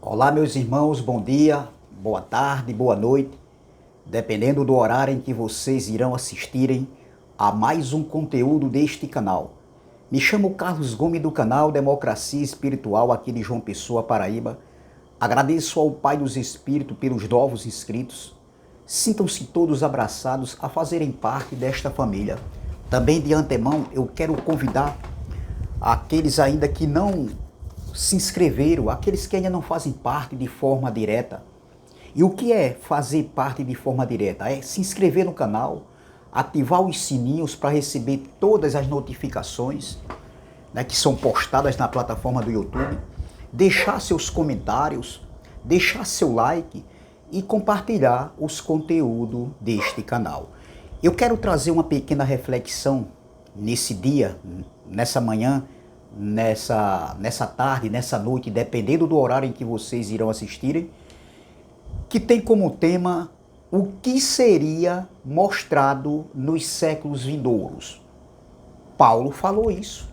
Olá, meus irmãos, bom dia, boa tarde, boa noite, dependendo do horário em que vocês irão assistirem a mais um conteúdo deste canal. Me chamo Carlos Gomes do canal Democracia Espiritual aqui de João Pessoa, Paraíba. Agradeço ao Pai dos Espíritos pelos novos inscritos. Sintam-se todos abraçados a fazerem parte desta família. Também de antemão eu quero convidar aqueles ainda que não se inscreveram, aqueles que ainda não fazem parte de forma direta. E o que é fazer parte de forma direta? É se inscrever no canal, ativar os sininhos para receber todas as notificações, né, que são postadas na plataforma do YouTube, deixar seus comentários, deixar seu like e compartilhar os conteúdos deste canal. Eu quero trazer uma pequena reflexão nesse dia, nessa manhã, nessa tarde, nessa noite, dependendo do horário em que vocês irão assistirem, que tem como tema o que seria mostrado nos séculos vindouros. Paulo falou isso.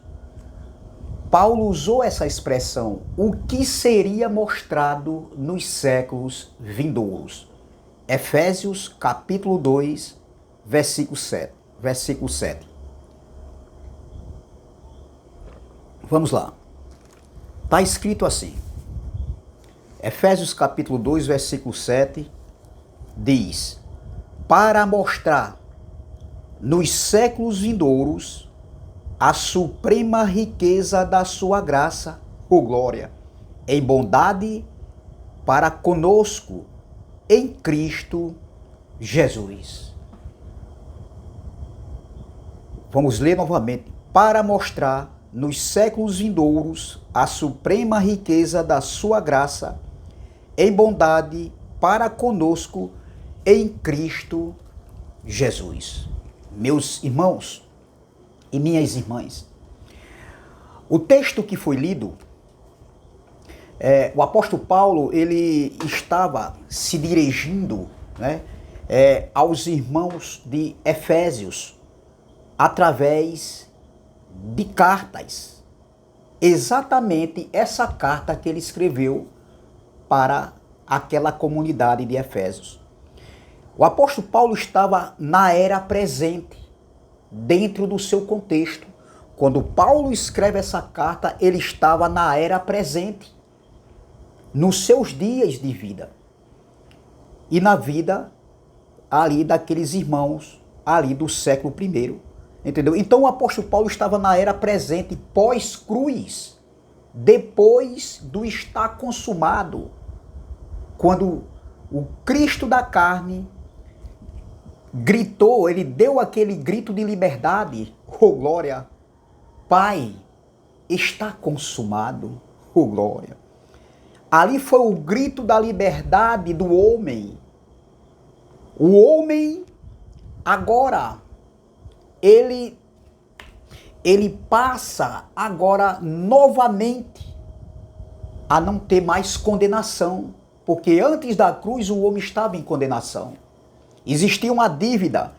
Paulo usou essa expressão, o que seria mostrado nos séculos vindouros. Efésios capítulo 2, versículo 7. Vamos lá. Está escrito assim. Efésios capítulo 2, versículo 7 diz: para mostrar nos séculos vindouros a suprema riqueza da sua graça, ou glória, em bondade para conosco em Cristo Jesus. Vamos ler novamente. Para mostrar nos séculos vindouros a suprema riqueza da sua graça, em bondade para conosco em Cristo Jesus. Meus irmãos e minhas irmãs, o texto que foi lido, o apóstolo Paulo, ele estava se dirigindo, né, aos irmãos de Efésios através de cartas. Exatamente essa carta que ele escreveu para aquela comunidade de Efésios. O apóstolo Paulo estava na era presente, dentro do seu contexto. Quando Paulo escreve essa carta, ele estava na era presente, nos seus dias de vida. E na vida ali daqueles irmãos ali do século I. Entendeu? Então o apóstolo Paulo estava na era presente, pós-cruz, depois do estar consumado, quando o Cristo da carne gritou, ele deu aquele grito de liberdade, oh glória, Pai, está consumado, oh glória. Ali foi o grito da liberdade do homem. O homem agora ele passa agora novamente a não ter mais condenação, porque antes da cruz o homem estava em condenação. Existia uma dívida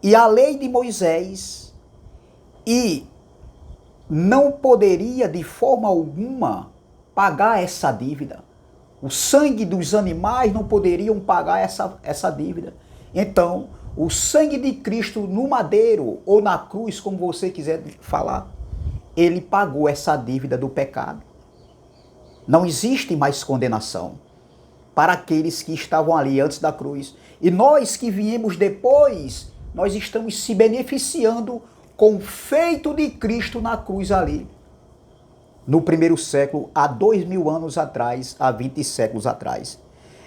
e a lei de Moisés e não poderia de forma alguma pagar essa dívida. O sangue dos animais não poderiam pagar essa dívida. Então, o sangue de Cristo no madeiro ou na cruz, como você quiser falar, ele pagou essa dívida do pecado. Não existe mais condenação para aqueles que estavam ali antes da cruz. E nós que viemos depois, nós estamos se beneficiando com o feito de Cristo na cruz ali, no primeiro século, há 2000 anos atrás, há 20 séculos atrás.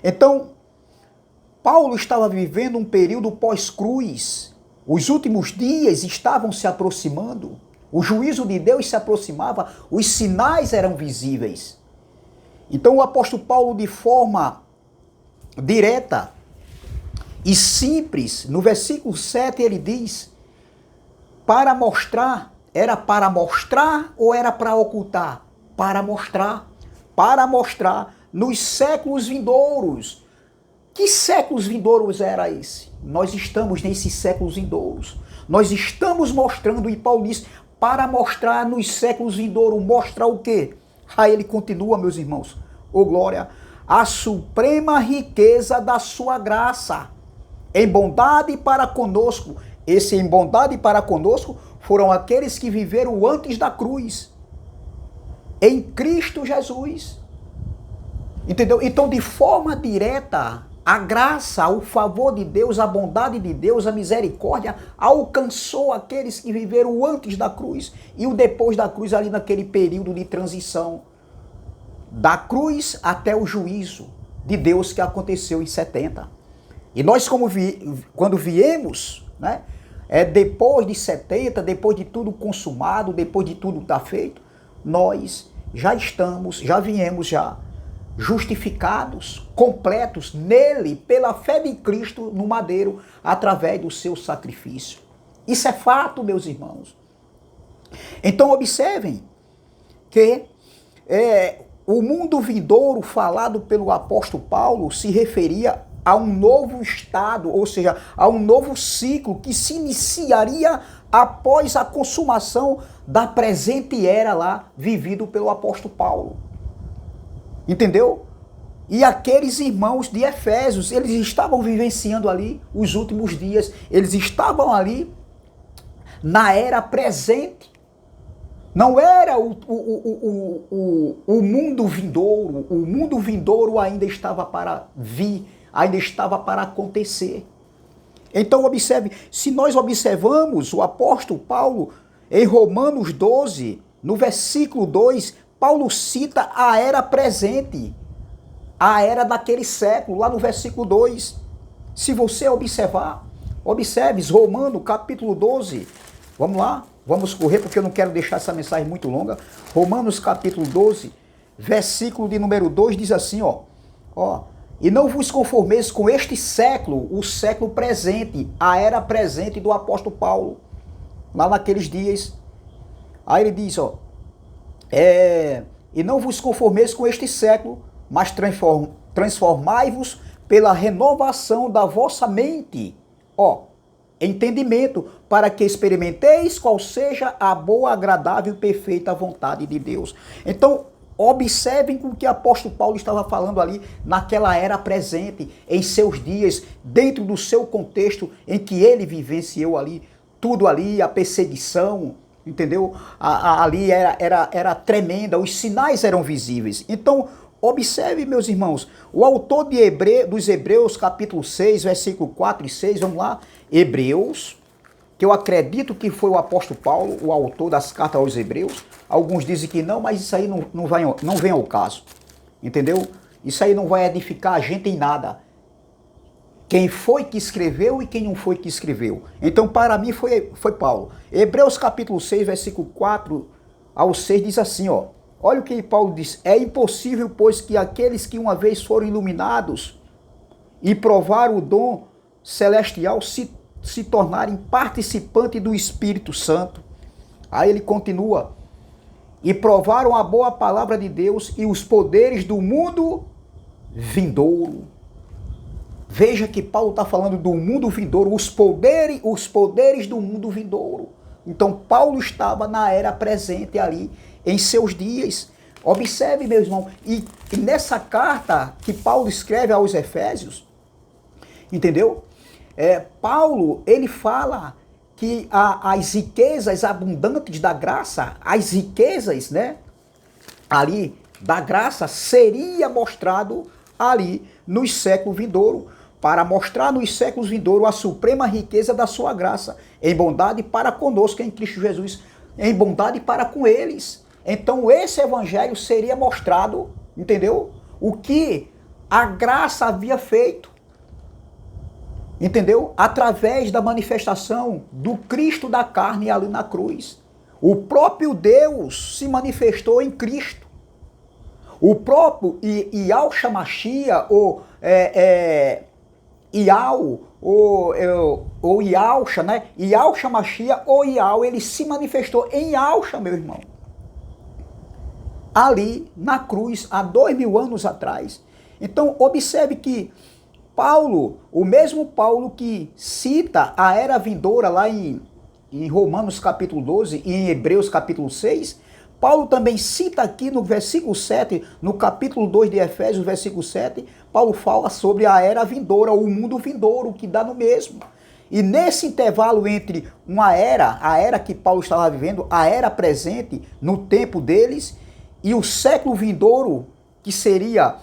Então, Paulo estava vivendo um período pós-cruz. Os últimos dias estavam se aproximando. O juízo de Deus se aproximava. Os sinais eram visíveis. Então o apóstolo Paulo, de forma direta e simples, no versículo 7 ele diz, para mostrar, era para mostrar ou era para ocultar? Para mostrar nos séculos vindouros. Que séculos vindouros era esse? Nós estamos nesses séculos vindouros. Nós estamos mostrando, e Paulo diz, para mostrar nos séculos vindouros, mostrar o quê? Aí ele continua, meus irmãos, ô glória, a suprema riqueza da sua graça, em bondade para conosco. Esse em bondade para conosco foram aqueles que viveram antes da cruz, em Cristo Jesus. Entendeu? Então, de forma direta, a graça, o favor de Deus, a bondade de Deus, a misericórdia alcançou aqueles que viveram antes da cruz e o depois da cruz, ali naquele período de transição da cruz até o juízo de Deus que aconteceu em 70. E nós, quando viemos, né, depois de 70, depois de tudo consumado, depois de tudo estar feito, nós já viemos justificados, completos nele, pela fé de Cristo no madeiro, através do seu sacrifício. Isso é fato, meus irmãos. Então observem que o mundo vindouro falado pelo apóstolo Paulo se referia a um novo estado, ou seja, a um novo ciclo que se iniciaria após a consumação da presente era lá, vivido pelo apóstolo Paulo. Entendeu? E aqueles irmãos de Efésios, eles estavam vivenciando ali os últimos dias, eles estavam ali na era presente. Não era o mundo vindouro, o mundo vindouro ainda estava para vir, ainda estava para acontecer. Então observe, se nós observamos o apóstolo Paulo em Romanos 12, no versículo 2, Paulo cita a era presente, a era daquele século, lá no versículo 2. Se você observe Romanos capítulo 12, vamos lá, vamos correr porque eu não quero deixar essa mensagem muito longa. Romanos capítulo 12, versículo de número 2 diz assim, e não vos conformeis com este século, o século presente, a era presente do apóstolo Paulo, lá naqueles dias. Aí ele diz, e não vos conformeis com este século, mas transformai-vos pela renovação da vossa mente, entendimento, para que experimenteis qual seja a boa, agradável e perfeita vontade de Deus. Então, observem com o que o apóstolo Paulo estava falando ali naquela era presente, em seus dias, dentro do seu contexto em que ele vivenciou ali, tudo ali, a perseguição, entendeu? Ali era tremenda, os sinais eram visíveis. Então, observe, meus irmãos, o autor dos Hebreus, capítulo 6, versículo 4 e 6, vamos lá, Hebreus, que eu acredito que foi o apóstolo Paulo, o autor das cartas aos Hebreus. Alguns dizem que não, mas isso aí não vem ao caso, entendeu? Isso aí não vai edificar a gente em nada. Quem foi que escreveu e quem não foi que escreveu. Então, para mim, foi Paulo. Hebreus capítulo 6, versículo 4 ao 6 diz assim, olha o que Paulo diz. É impossível, pois, que aqueles que uma vez foram iluminados e provaram o dom celestial se tornarem participantes do Espírito Santo. Aí ele continua. E provaram a boa palavra de Deus e os poderes do mundo vindouro. Veja que Paulo está falando do mundo vindouro, os poderes do mundo vindouro. Então Paulo estava na era presente ali, em seus dias. Observe, meu irmão, e nessa carta que Paulo escreve aos Efésios, entendeu? Paulo, ele fala que as riquezas abundantes da graça, as riquezas, né, ali da graça, seria mostrado ali nos séculos vindouros, para mostrar nos séculos vindouros a suprema riqueza da sua graça, em bondade para conosco em Cristo Jesus, em bondade para com eles. Então esse evangelho seria mostrado, entendeu? O que a graça havia feito, entendeu? Através da manifestação do Cristo da carne ali na cruz. O próprio Deus se manifestou em Cristo. O próprio Yahshua Mashiach, ou Yahshua, né? Yahshua Mashiach, ou Yahweh, ele se manifestou em Yahshua, meu irmão. Ali na cruz, há 2000 anos atrás. Então, observe que Paulo, o mesmo Paulo que cita a era vindoura lá em Romanos capítulo 12 e em Hebreus capítulo 6, Paulo também cita aqui no versículo 7, no capítulo 2 de Efésios, versículo 7, Paulo fala sobre a era vindoura, o mundo vindouro, que dá no mesmo. E nesse intervalo entre uma era, a era que Paulo estava vivendo, a era presente no tempo deles, e o século vindouro, que seria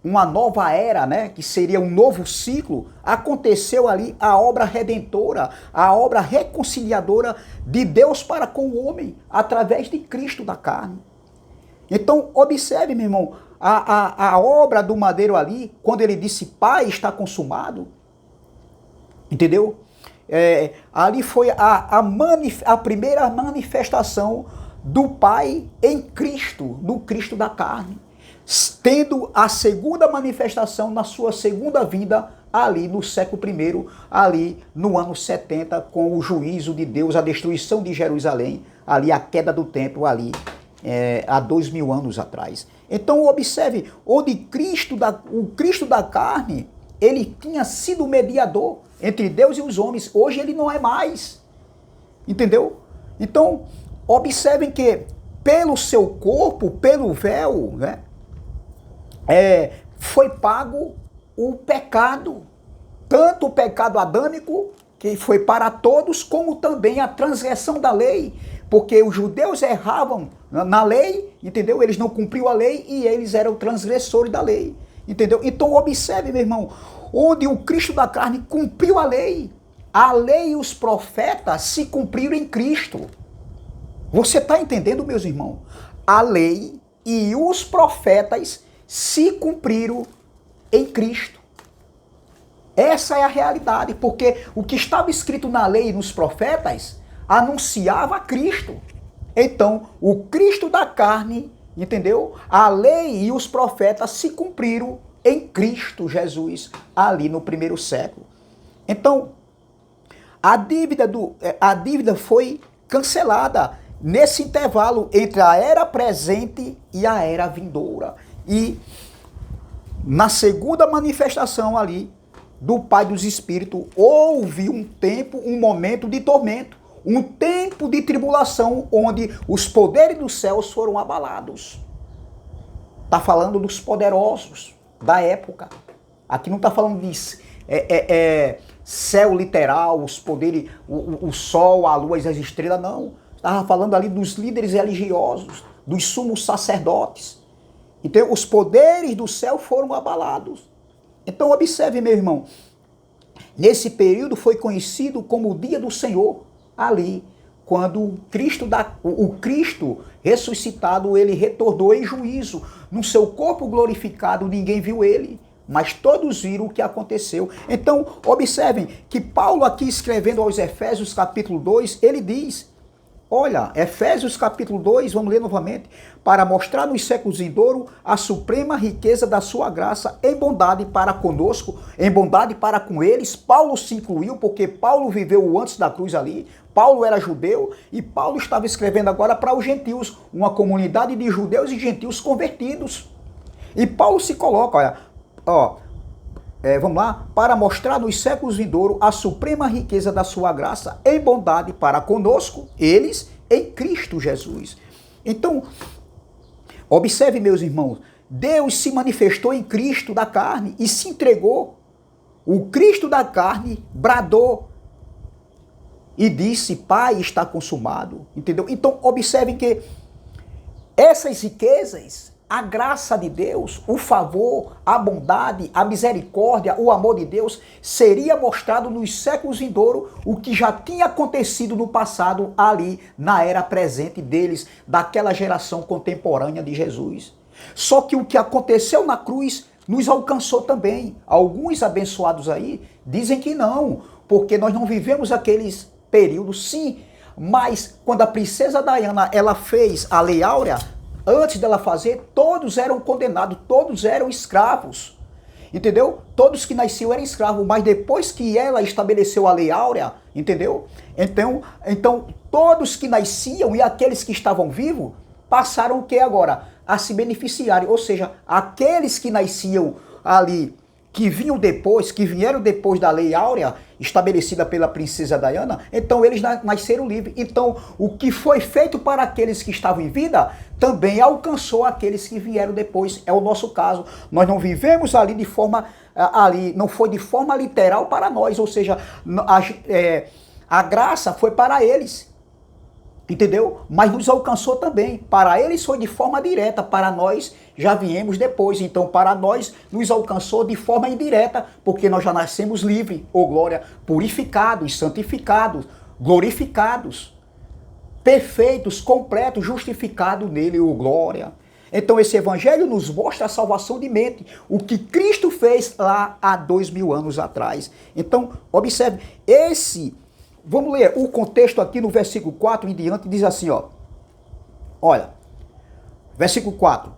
uma nova era, né, que seria um novo ciclo, aconteceu ali a obra redentora, a obra reconciliadora de Deus para com o homem, através de Cristo da carne. Então, observe, meu irmão, a obra do madeiro ali, quando ele disse, Pai, está consumado, entendeu? Ali foi a primeira manifestação do Pai em Cristo, do Cristo da carne, tendo a segunda manifestação na sua segunda vinda ali no século I, ali no ano 70, com o juízo de Deus, a destruição de Jerusalém, ali a queda do templo, ali há 2000 anos atrás. Então observe, onde o Cristo da carne, ele tinha sido mediador entre Deus e os homens, hoje ele não é mais, entendeu? Então observem que pelo seu corpo, pelo véu, né, foi pago o pecado, tanto o pecado adâmico, que foi para todos, como também a transgressão da lei, porque os judeus erravam na lei, entendeu? Eles não cumpriam a lei e eles eram transgressores da lei, entendeu? Então observe, meu irmão, onde o Cristo da carne cumpriu a lei e os profetas se cumpriram em Cristo. Você está entendendo, meus irmãos? A lei e os profetas se cumpriram em Cristo. Essa é a realidade, porque o que estava escrito na lei e nos profetas anunciava Cristo. Então, o Cristo da carne, entendeu? A lei e os profetas se cumpriram em Cristo Jesus, ali no primeiro século. Então, a dívida foi cancelada nesse intervalo entre a era presente e a era vindoura. E na segunda manifestação ali do Pai dos Espíritos, houve um tempo, um momento de tormento, um tempo de tribulação, onde os poderes dos céus foram abalados. Está falando dos poderosos da época. Aqui não está falando de céu literal, os poderes, o sol, a lua e as estrelas, não. Estava falando ali dos líderes religiosos, dos sumos sacerdotes. Então, os poderes do céu foram abalados. Então, observe, meu irmão, nesse período foi conhecido como o dia do Senhor, ali, quando o Cristo ressuscitado, ele retornou em juízo. No seu corpo glorificado, ninguém viu ele, mas todos viram o que aconteceu. Então, observem que Paulo aqui escrevendo aos Efésios capítulo 2, ele diz, olha, Efésios capítulo 2, vamos ler novamente, para mostrar nos séculos vindouros a suprema riqueza da sua graça em bondade para conosco, em bondade para com eles. Paulo se incluiu, porque Paulo viveu antes da cruz ali, Paulo era judeu e Paulo estava escrevendo agora para os gentios, uma comunidade de judeus e gentios convertidos. E Paulo se coloca, vamos lá, para mostrar nos séculos vindouros a suprema riqueza da sua graça em bondade para conosco, eles, em Cristo Jesus. Então, observe, meus irmãos, Deus se manifestou em Cristo da carne e se entregou. O Cristo da carne bradou e disse, Pai, está consumado, entendeu? Então, observem que essas riquezas, a graça de Deus, o favor, a bondade, a misericórdia, o amor de Deus, seria mostrado nos séculos vindouros, o que já tinha acontecido no passado ali, na era presente deles, daquela geração contemporânea de Jesus. Só que o que aconteceu na cruz nos alcançou também. Alguns abençoados aí dizem que não, porque nós não vivemos aqueles períodos, sim, mas quando a princesa Diana, ela fez a Lei Áurea, antes dela fazer, todos eram condenados, todos eram escravos, entendeu? Todos que nasciam eram escravos, mas depois que ela estabeleceu a Lei Áurea, entendeu? Então todos que nasciam e aqueles que estavam vivos, passaram o que agora? A se beneficiarem, ou seja, aqueles que nasciam ali que vieram depois da lei áurea, estabelecida pela princesa Diana, então eles nasceram livres. Então, o que foi feito para aqueles que estavam em vida, também alcançou aqueles que vieram depois. É o nosso caso. Nós não vivemos ali de forma, não foi de forma literal para nós, ou seja, a graça foi para eles. Entendeu? Mas nos alcançou também. Para eles foi de forma direta, para nós já viemos depois. Então, para nós, nos alcançou de forma indireta, porque nós já nascemos livres, ou glória, purificados, santificados, glorificados, perfeitos, completos, justificados nele, ou glória. Então, esse evangelho nos mostra a salvação de mente, o que Cristo fez lá há 2000 anos atrás. Então, observe, vamos ler o contexto aqui no versículo 4 em diante, diz assim, ó. Olha, versículo 4,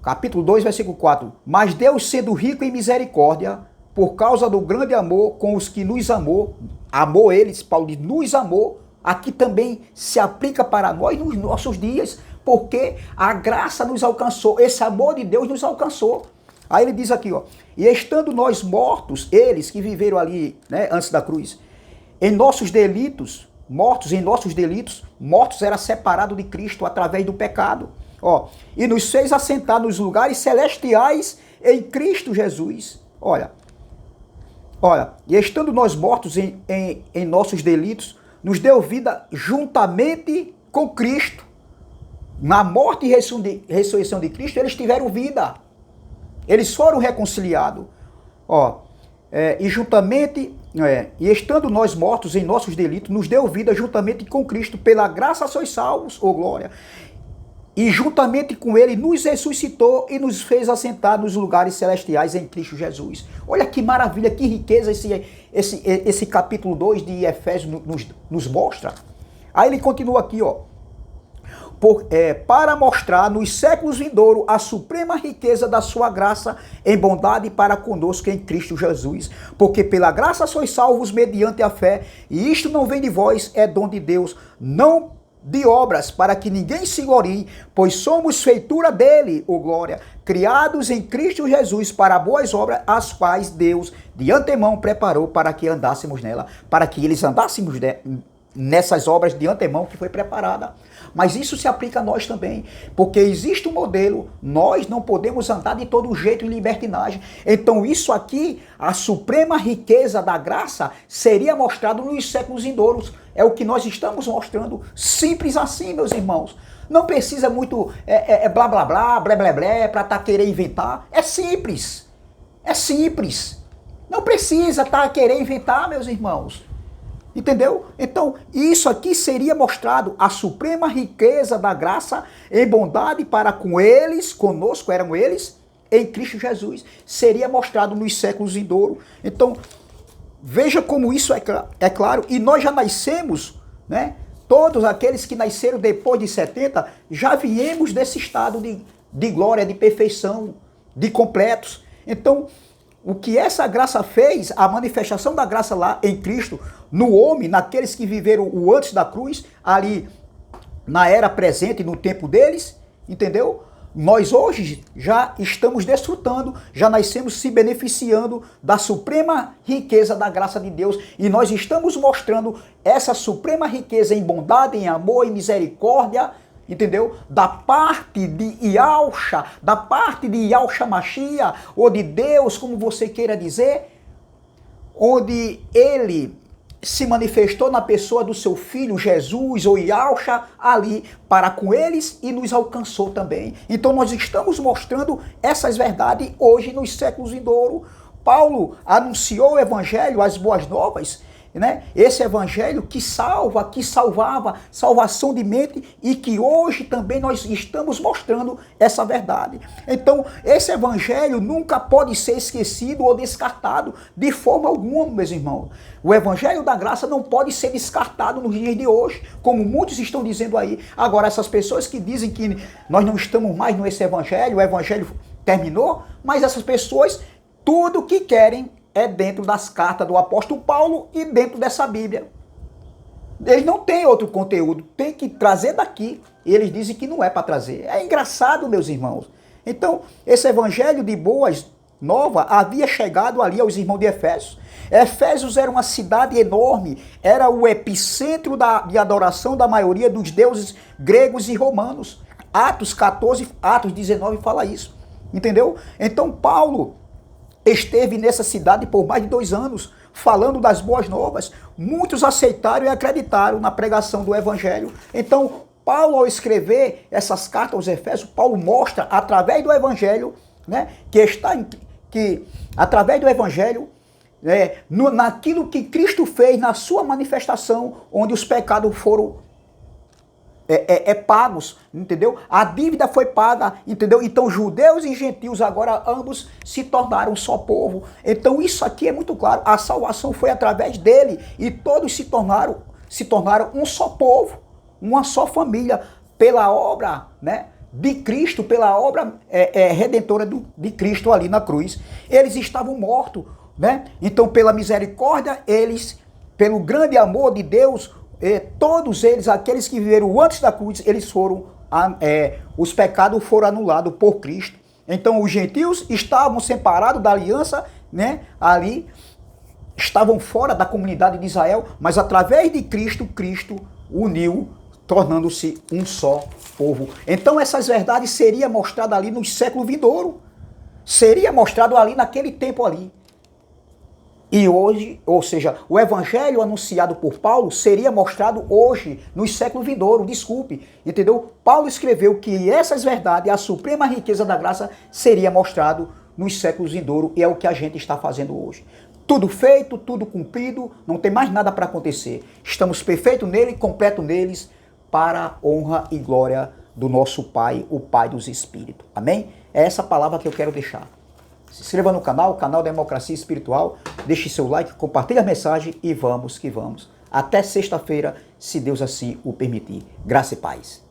capítulo 2, versículo 4. Mas Deus, sendo rico em misericórdia, por causa do grande amor com os que nos amou eles, Paulo diz, nos amou, aqui também se aplica para nós nos nossos dias, porque a graça nos alcançou, esse amor de Deus nos alcançou. Aí ele diz aqui, ó, e estando nós mortos, eles que viveram ali, né, antes da cruz, em nossos delitos, mortos era separado de Cristo através do pecado, ó, e nos fez assentar nos lugares celestiais em Cristo Jesus. Olha, e estando nós mortos em nossos delitos, nos deu vida juntamente com Cristo. Na morte e ressurreição de Cristo, eles tiveram vida. Eles foram reconciliados. Ó, e estando nós mortos em nossos delitos, nos deu vida juntamente com Cristo, pela graça sois salvos, ô glória. E juntamente com ele nos ressuscitou e nos fez assentar nos lugares celestiais em Cristo Jesus. Olha que maravilha, que riqueza esse capítulo 2 de Efésios nos mostra. Aí ele continua aqui, ó. Para mostrar nos séculos vindouros a suprema riqueza da sua graça em bondade para conosco em Cristo Jesus. Porque pela graça sois salvos mediante a fé, e isto não vem de vós, é dom de Deus, não de obras, para que ninguém se glorie, pois somos feitura dele, ô glória, criados em Cristo Jesus para boas obras, as quais Deus de antemão preparou para que andássemos nela, para que eles andássemos nessas obras de antemão que foi preparada. Mas isso se aplica a nós também, porque existe um modelo, nós não podemos andar de todo jeito em libertinagem. Então isso aqui, a suprema riqueza da graça, seria mostrado nos séculos vindouros. É o que nós estamos mostrando, simples assim, meus irmãos. Não precisa muito blá blá blá, blé blé blé, para querer inventar. É simples, Não precisa querer inventar, meus irmãos. Entendeu? Então, isso aqui seria mostrado, a suprema riqueza da graça em bondade para com eles, conosco eram eles, em Cristo Jesus. Seria mostrado nos séculos vindouros. Então, veja como isso é claro. E nós já nascemos, né? Todos aqueles que nasceram depois de 70, já viemos desse estado de glória, de perfeição, de completos. Então, o que essa graça fez, a manifestação da graça lá em Cristo, no homem, naqueles que viveram o antes da cruz, ali na era presente, no tempo deles, entendeu? Nós hoje já estamos desfrutando, já nascemos se beneficiando da suprema riqueza da graça de Deus, e nós estamos mostrando essa suprema riqueza em bondade, em amor, em misericórdia, entendeu? Da parte de Yahushua, da parte de Yahushua Mashiach, ou de Deus, como você queira dizer, onde ele se manifestou na pessoa do seu filho Jesus, ou Yahushua, ali para com eles, e nos alcançou também. Então nós estamos mostrando essas verdades hoje nos séculos vindouros. Paulo anunciou o evangelho, as boas novas, né? Esse evangelho que salva, que salvava, salvação de mente, e que hoje também nós estamos mostrando essa verdade. Então, esse evangelho nunca pode ser esquecido ou descartado de forma alguma, meus irmãos. O evangelho da graça não pode ser descartado nos dias de hoje, como muitos estão dizendo aí. Agora, essas pessoas que dizem que nós não estamos mais nesse evangelho, o evangelho terminou, mas essas pessoas, tudo que querem é dentro das cartas do apóstolo Paulo e dentro dessa Bíblia. Eles não têm outro conteúdo, tem que trazer daqui. E eles dizem que não é para trazer. É engraçado, meus irmãos. Então, esse evangelho de boas nova havia chegado ali aos irmãos de Efésios. Efésios era uma cidade enorme, era o epicentro de adoração da maioria dos deuses gregos e romanos. Atos 14, Atos 19 fala isso, entendeu? Então Paulo esteve nessa cidade por mais de 2 anos, falando das boas novas. Muitos aceitaram e acreditaram na pregação do evangelho. Então Paulo, ao escrever essas cartas aos Efésios, Paulo mostra através do evangelho, né, que através do evangelho, naquilo que Cristo fez na sua manifestação, onde os pecados foram pagos, entendeu? A dívida foi paga, entendeu? Então judeus e gentios agora ambos se tornaram um só povo. Então isso aqui é muito claro, a salvação foi através dele e todos se tornaram um só povo, uma só família, pela obra, né, de Cristo, pela obra redentora de Cristo ali na cruz. Eles estavam mortos, né? Então pela misericórdia, pelo grande amor de Deus, todos eles, aqueles que viveram antes da cruz, eles foram, os pecados foram anulados por Cristo. Então os gentios estavam separados da aliança, né, ali, estavam fora da comunidade de Israel, mas através de Cristo, Cristo uniu, tornando-se um só povo. Então essas verdades seriam mostradas ali no século vindouro, seria mostrado ali naquele tempo ali. E hoje, ou seja, o evangelho anunciado por Paulo seria mostrado hoje, no século vindouro, desculpe, entendeu? Paulo escreveu que essas verdades, a suprema riqueza da graça, seria mostrado nos séculos vindouros, e é o que a gente está fazendo hoje. Tudo feito, tudo cumprido, não tem mais nada para acontecer. Estamos perfeitos nele, completos neles, para a honra e glória do nosso Pai, o Pai dos Espíritos. Amém? É essa palavra que eu quero deixar. Se inscreva no canal Democracia Espiritual, deixe seu like, compartilhe a mensagem e vamos que vamos. Até sexta-feira, se Deus assim o permitir. Graça e paz.